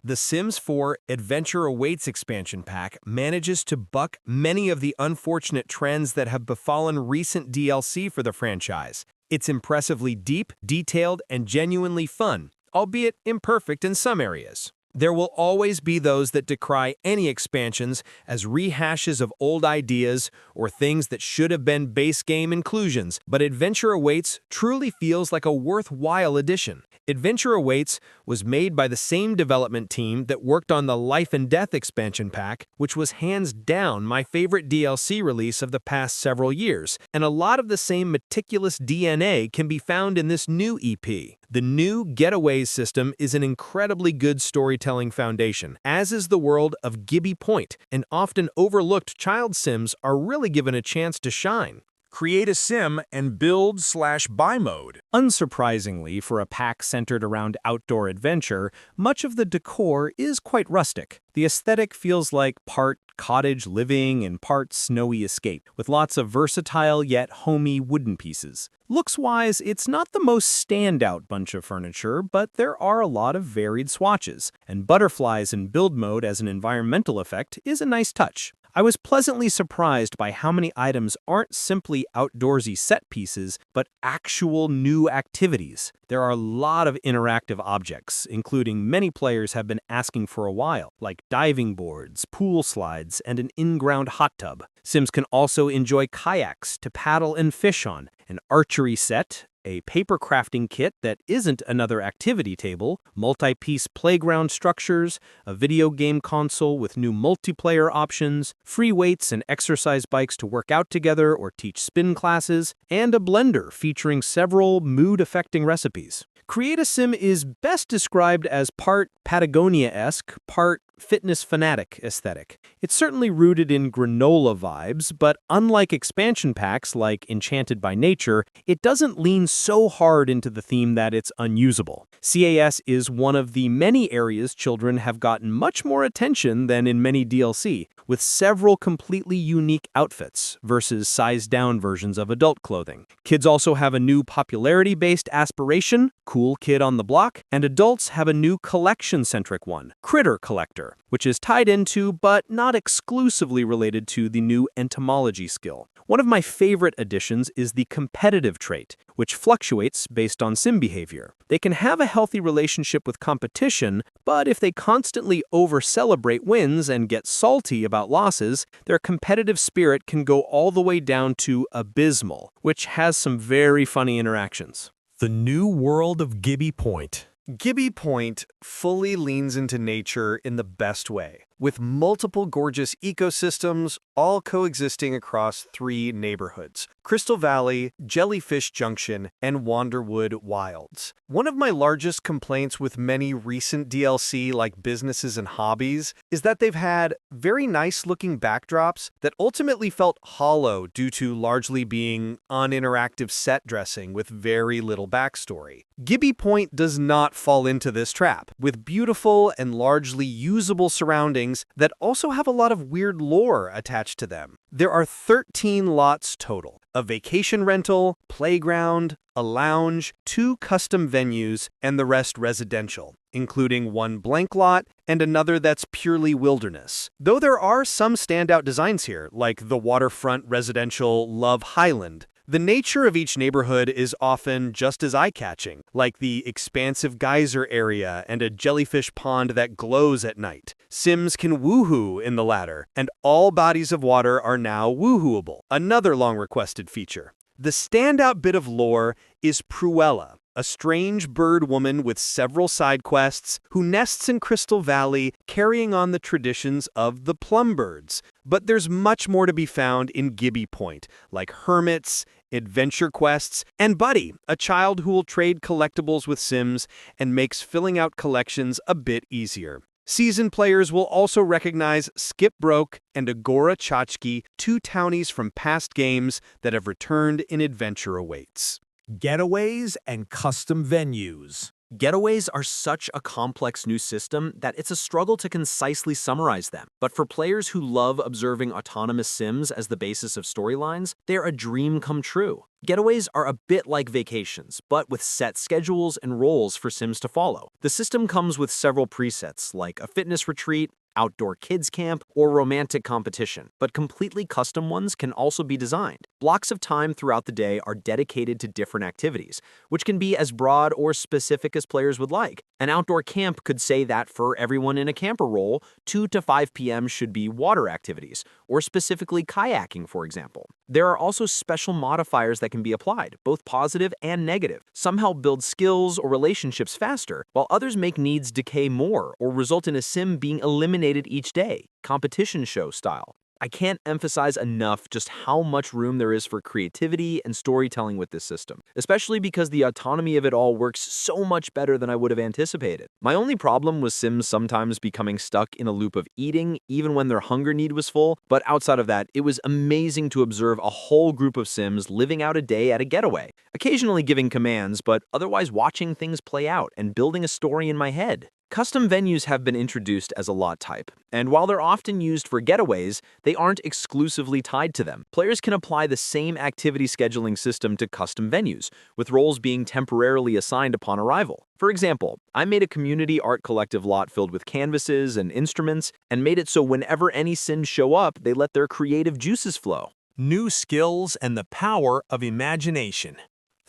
The Sims 4 Adventure Awaits expansion pack manages to buck many of the unfortunate trends that have befallen recent DLC for the franchise. It's impressively deep, detailed, and genuinely fun, albeit imperfect in some areas. There will always be those that decry any expansions as rehashes of old ideas or things that should have been base game inclusions, but Adventure Awaits truly feels like a worthwhile addition. Adventure Awaits was made by the same development team that worked on the Life and Death expansion pack, which was hands down my favorite DLC release of the past several years, and a lot of the same meticulous DNA can be found in this new EP. The new Getaways system is an incredibly good storytelling foundation, as is the World of Gibbi Point, and often overlooked child sims are really given a chance to shine. Create a sim and build/buy mode. Unsurprisingly, for a pack centered around outdoor adventure, much of the decor is quite rustic. The aesthetic feels like part cottage living and part snowy escape, with lots of versatile yet homey wooden pieces. Looks-wise, it's not the most standout bunch of furniture, but there are a lot of varied swatches, and butterflies in build mode as an environmental effect is a nice touch. I was pleasantly surprised by how many items aren't simply outdoorsy set pieces, but actual new activities. There are a lot of interactive objects, including many players have been asking for a while, like diving boards, pool slides, and an in-ground hot tub. Sims can also enjoy kayaks to paddle and fish on, an archery set, a papercrafting kit that isn't another activity table, multi-piece playground structures, a video game console with new multiplayer options, free weights and exercise bikes to work out together or teach spin classes, and a blender featuring several mood-affecting recipes. Create a Sim is best described as part Patagonia-esque, part fitness fanatic aesthetic. It's certainly rooted in granola vibes, but unlike expansion packs like Enchanted by Nature, it doesn't lean so hard into the theme that it's unusable. CAS is one of the many areas children have gotten much more attention than in many DLC, with several completely unique outfits versus sized-down versions of adult clothing. Kids also have a new popularity-based aspiration, Cool Kid on the Block, and adults have a new collection-centric one, Critter Collector, which is tied into but not exclusively related to the new entomology skill. One of my favorite additions is the competitive trait, which fluctuates based on sim behavior. They can have a healthy relationship with competition, but if they constantly over-celebrate wins and get salty about losses, their competitive spirit can go all the way down to abysmal, which has some very funny interactions. The new World of Gibbi Point. Gibbi Point fully leans into nature in the best way, with multiple gorgeous ecosystems all coexisting across 3 neighborhoods: Crystal Valley, Jellyfish Junction, and Wanderwood Wilds. One of my largest complaints with many recent DLC like Businesses and Hobbies is that they've had very nice-looking backdrops that ultimately felt hollow due to largely being uninteractive set dressing with very little backstory. Gibbi Point does not fall into this trap, with beautiful and largely usable surroundings that also have a lot of weird lore attached to them. There are 13 lots total: a vacation rental, playground, a lounge, 2 custom venues, and the rest residential, including 1 blank lot and another that's purely wilderness. Though there are some standout designs here, like the waterfront residential Love Highland. The nature of each neighborhood is often just as eye-catching, like the expansive geyser area and a jellyfish pond that glows at night. Sims can woohoo in the latter, and all bodies of water are now woohooable, another long-requested feature. The standout bit of lore is Pruella, a strange bird woman with several side quests who nests in Crystal Valley carrying on the traditions of the Plumbirds. But there's much more to be found in Gibbi Point, like hermits, adventure quests, and Buddy, a child who will trade collectibles with Sims and makes filling out collections a bit easier. Seasoned players will also recognize Skip Broke and Agora Chachki, 2 townies from past games that have returned in Adventure Awaits. Getaways and custom venues. Getaways are such a complex new system that it's a struggle to concisely summarize them. But for players who love observing autonomous sims as the basis of storylines, they're a dream come true. Getaways are a bit like vacations, but with set schedules and roles for sims to follow. The system comes with several presets, like a fitness retreat, outdoor kids camp, or romantic competition, but completely custom ones can also be designed. Blocks of time throughout the day are dedicated to different activities, which can be as broad or specific as players would like. An outdoor camp could say that for everyone in a camper role, 2 to 5 p.m. should be water activities, or specifically kayaking, for example. There are also special modifiers that can be applied, both positive and negative. Some help build skills or relationships faster, while others make needs decay more or result in a sim being eliminated each day, competition show style. I can't emphasize enough just how much room there is for creativity and storytelling with this system, especially because the autonomy of it all works so much better than I would have anticipated. My only problem was sims sometimes becoming stuck in a loop of eating, even when their hunger need was full, but outside of that, it was amazing to observe a whole group of sims living out a day at a getaway, occasionally giving commands, but otherwise watching things play out and building a story in my head. Custom venues have been introduced as a lot type, and while they're often used for getaways, they aren't exclusively tied to them. Players can apply the same activity scheduling system to custom venues, with roles being temporarily assigned upon arrival. For example, I made a community art collective lot filled with canvases and instruments, and made it so whenever any sims show up, they let their creative juices flow. New skills and the power of imagination.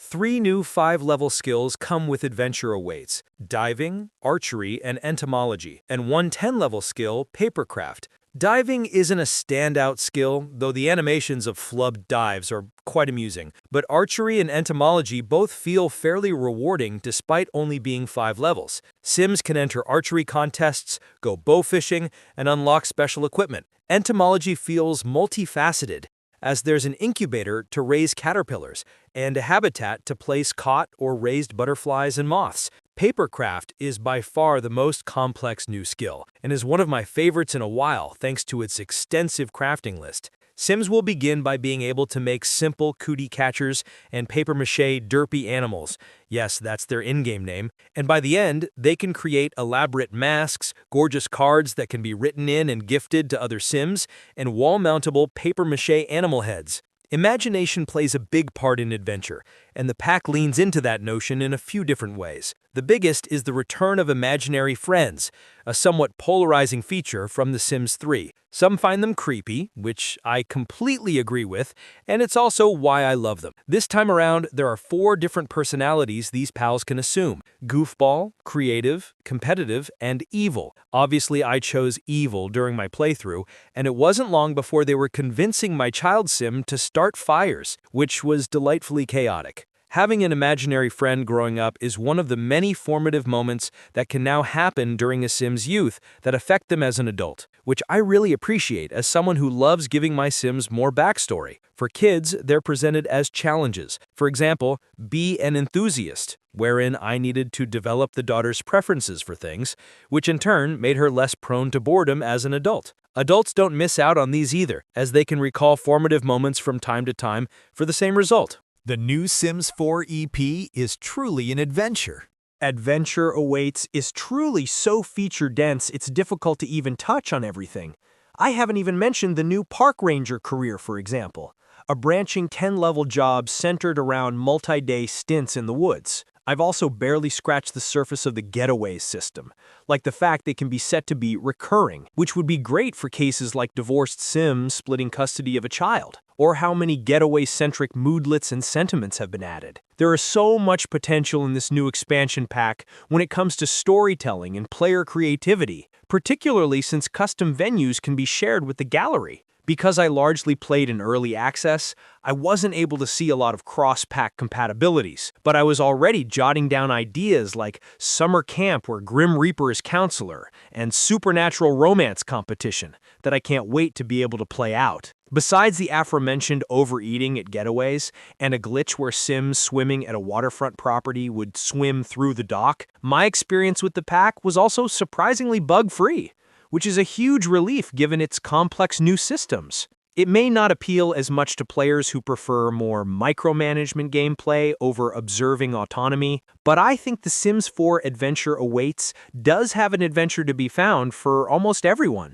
3 new 5-level skills come with adventure awaits: diving, archery, and entomology, and 1 10-level skill, Papercraft. Diving isn't a standout skill, though the animations of flubbed dives are quite amusing, but archery and entomology both feel fairly rewarding despite only being 5 levels. Sims can enter archery contests, go bow fishing, and unlock special equipment. Entomology feels multifaceted, as there's an incubator to raise caterpillars and a habitat to place caught or raised butterflies and moths. Papercraft is by far the most complex new skill and is one of my favorites in a while thanks to its extensive crafting list. Sims will begin by being able to make simple cootie catchers and papier-mâché derpy animals. Yes, that's their in-game name. And by the end, they can create elaborate masks, gorgeous cards that can be written in and gifted to other Sims, and wall-mountable papier-mâché animal heads. Imagination plays a big part in adventure, and the pack leans into that notion in a few different ways. The biggest is the return of imaginary friends, a somewhat polarizing feature from The Sims 3. Some find them creepy, which I completely agree with, and it's also why I love them. This time around, there are 4 different personalities these pals can assume: goofball, creative, competitive, and evil. Obviously, I chose evil during my playthrough, and it wasn't long before they were convincing my child sim to start fires, which was delightfully chaotic. Having an imaginary friend growing up is one of the many formative moments that can now happen during a Sim's youth that affect them as an adult, which I really appreciate as someone who loves giving my Sims more backstory. For kids, they're presented as challenges. For example, be an enthusiast, wherein I needed to develop the daughter's preferences for things, which in turn made her less prone to boredom as an adult. Adults don't miss out on these either, as they can recall formative moments from time to time for the same result. The new Sims 4 EP is truly an adventure. Adventure Awaits is truly so feature-dense it's difficult to even touch on everything. I haven't even mentioned the new Park Ranger career, for example, a branching 10-level job centered around multi-day stints in the woods. I've also barely scratched the surface of the Getaways System, like the fact they can be set to be recurring, which would be great for cases like divorced Sims splitting custody of a child, or how many getaway-centric moodlets and sentiments have been added. There is so much potential in this new expansion pack when it comes to storytelling and player creativity, particularly since custom venues can be shared with the gallery. Because I largely played in early access, I wasn't able to see a lot of cross-pack compatibilities, but I was already jotting down ideas like summer camp where Grim Reaper is counselor and supernatural romance competition that I can't wait to be able to play out. Besides the aforementioned overeating at getaways and a glitch where Sims swimming at a waterfront property would swim through the dock, my experience with the pack was also surprisingly bug-free, which is a huge relief given its complex new systems. It may not appeal as much to players who prefer more micromanagement gameplay over observing autonomy, but I think The Sims 4 Adventure Awaits does have an adventure to be found for almost everyone.